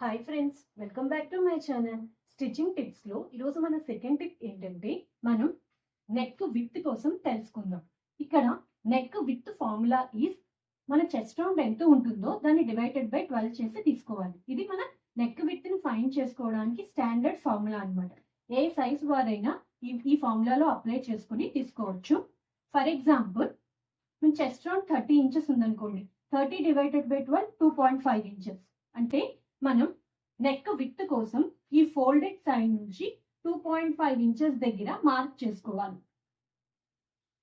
Hi friends, welcome back to my channel stitching tips లో ఈరోజు మన సెకండ్ టిప్ ఏంటంటే మనం నెక్ విడ్త్ కోసం తెలుసుకుందాం. ఇక్కడ నెక్ విడ్త్ ఫార్ములా ఈజ్ మన చెస్ట్ రౌండ్ ఎంత ఉంటుందో దాన్ని డివైడెడ్ బై 12 చేసి తీసుకోవాలి. ఇది మన నెక్ విడ్త్ ని ఫైండ్ చేసుకోవడానికి స్టాండర్డ్ ఫార్ములా అన్నమాట. ఏ సైజ్ వారైనా ఈ ఫార్ములాలో అప్లై చేసుకుని తీసుకోవచ్చు. ఫర్ ఎగ్జాంపుల్, మన చెస్ట్ రౌండ్ 30 ఇంచెస్ ఉందనుకోండి, 30 డివైడెడ్ బై 12 2.5 ఇంచెస్. అంటే మనం నెక్ విడ్త్ కోసం ఈ ఫోల్డెడ్ సైడ్ నుంచి 2.5 ఇంచెస్ దగ్గర మార్క్ చేసుకోవాలి.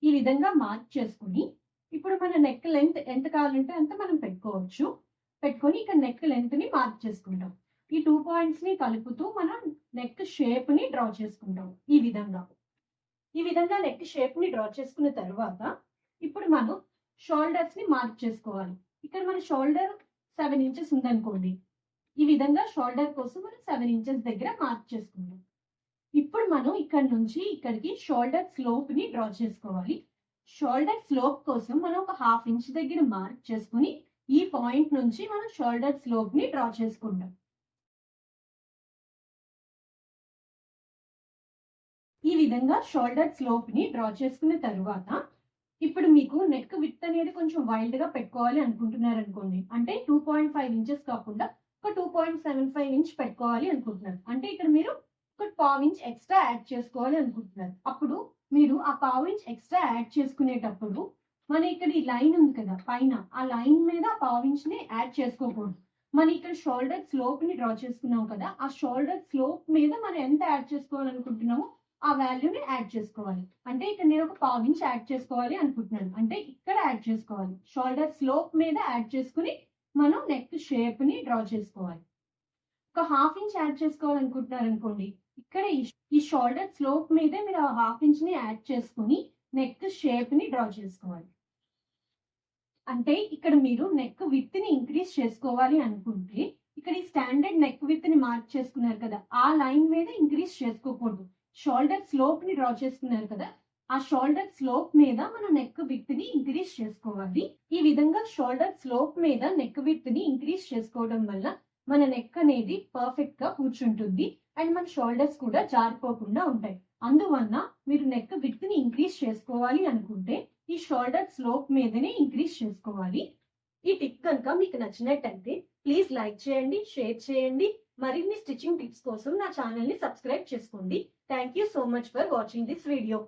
ఈ విధంగా మార్క్ చేసుకుని ఇప్పుడు మన నెక్ లెంత్ ఎంత కావాలంటే అంత మనం పెట్టుకొని ఇక్కడ నెక్ లెంత్ ని మార్క్ చేసుకుంటాం. ఈ 2 పాయింట్స్ ని కలుపుతూ మనం నెక్ షేప్ ని డ్రా చేసుకుంటాం. ఈ విధంగా నెక్ షేప్ ని డ్రా చేసుకున్న తర్వాత ఇప్పుడు మనం షోల్డర్స్ ని మార్క్ చేసుకోవాలి. ఇక్కడ మన షోల్డర్ 7 ఇంచెస్ ఉందనుకోండి, ఈ విధంగా షోల్డర్ కోసం మనం 7 ఇంచెస్ దగ్గర మార్క్ చేసుకుంటాం. ఇప్పుడు మనం ఇక్కడ నుంచి ఇక్కడికి షోల్డర్ స్లోప్ ని డ్రా చేసుకోవాలి. షోల్డర్ స్లోప్ కోసం మనం ఒక 1/2 ఇంచ్ దగ్గర మార్క్ చేసుకుని ఈ పాయింట్ నుంచి మనం షోల్డర్ స్లోప్ ని డ్రా చేసుకుంటాం. ఈ విధంగా షోల్డర్ స్లోప్ ని డ్రా చేసుకున్న తర్వాత ఇప్పుడు మీకు నెక్ విడ్త్ అనేది కొంచెం వైల్డ్ గా పెట్టుకోవాలి అనుకుంటున్నారు అనుకోండి, అంటే 2.5 ఇంచెస్ కాకుండా ఒక 2.75 ఇంచ్ పెట్టుకోవాలి అనుకుంటున్నారు. అంటే ఇక్కడ మీరు ఒక 1/4 ఇంచ్ ఎక్స్ట్రా యాడ్ చేసుకోవాలి అనుకుంటున్నారు. అప్పుడు మీరు ఆ 1/4 ఇంచ్ ఎక్స్ట్రా యాడ్ చేసుకునేటప్పుడు మన ఇక్కడ ఈ లైన్ ఉంది కదా పైన, ఆ లైన్ మీద 1/4 ఇంచ్ ని యాడ్ చేసుకోకూడదు. మనం ఇక్కడ షోల్డర్ స్లోప్ ని డ్రా చేసుకున్నాం కదా, ఆ షోల్డర్ స్లోప్ మీద మనం ఎంత యాడ్ చేసుకోవాలనుకుంటున్నామో ఆ వాల్యూని యాడ్ చేసుకోవాలి. అంటే ఇక్కడ నేను ఒక 1/4 ఇంచ్ యాడ్ చేసుకోవాలి అనుకుంటున్నాను, అంటే ఇక్కడ యాడ్ చేసుకోవాలి. షోల్డర్ స్లోప్ మీద యాడ్ చేసుకుని మనం నెక్ షేప్ ని డ్రా చేసుకోవాలి. ఒక 1/2 ఇంచ్ యాడ్ చేసుకోవాలనుకుంటున్నారు అనుకోండి, ఇక్కడ ఈ షోల్డర్ స్లోప్ మీదే మీరు ఆ 1/2 ఇంచ్ ని యాడ్ చేసుకుని నెక్ షేప్ ని డ్రా చేసుకోవాలి. అంటే ఇక్కడ మీరు నెక్ విడ్త్ ని ఇంక్రీజ్ చేసుకోవాలి అనుకుంటే ఇక్కడ ఈ స్టాండర్డ్ నెక్ విడ్త్ ని మార్క్ చేసుకున్నారు కదా, ఆ లైన్ మీద ఇంక్రీజ్ చేసుకోకూడదు. షోల్డర్ స్లోప్ ని డ్రా చేసుకున్నారు కదా, ఆ షోల్డర్ స్లోప్ మీద మనం నెక్ విడ్త్ ని ఇంక్రీజ్ చేసుకోవాలి. ఈ విధంగా షోల్డర్ స్లోప్ మీద నెక్ విడ్త్ ని ఇంక్రీజ్ చేసుకోవడం వల్ల మన నెక్ అనేది పర్ఫెక్ట్ గా కూర్చుంటుంది అండ్ మన షోల్డర్స్ కూడా జారిపోకుండా ఉంటాయి. అందువల్ల మీరు నెక్ విడ్త్ ని ఇంక్రీజ్ చేసుకోవాలి అనుకుంటే ఈ షోల్డర్ స్లోప్ మీదనే ఇంక్రీజ్ చేసుకోవాలి. ఈ టిప్ కనుక మీకు నచ్చినట్టయితే ప్లీజ్ లైక్ చేయండి, షేర్ చేయండి. మరిన్ని స్టిచ్చింగ్ టిప్స్ కోసం నా ఛానల్ ని సబ్స్క్రైబ్ చేసుకోండి. Thank you so much for watching this video.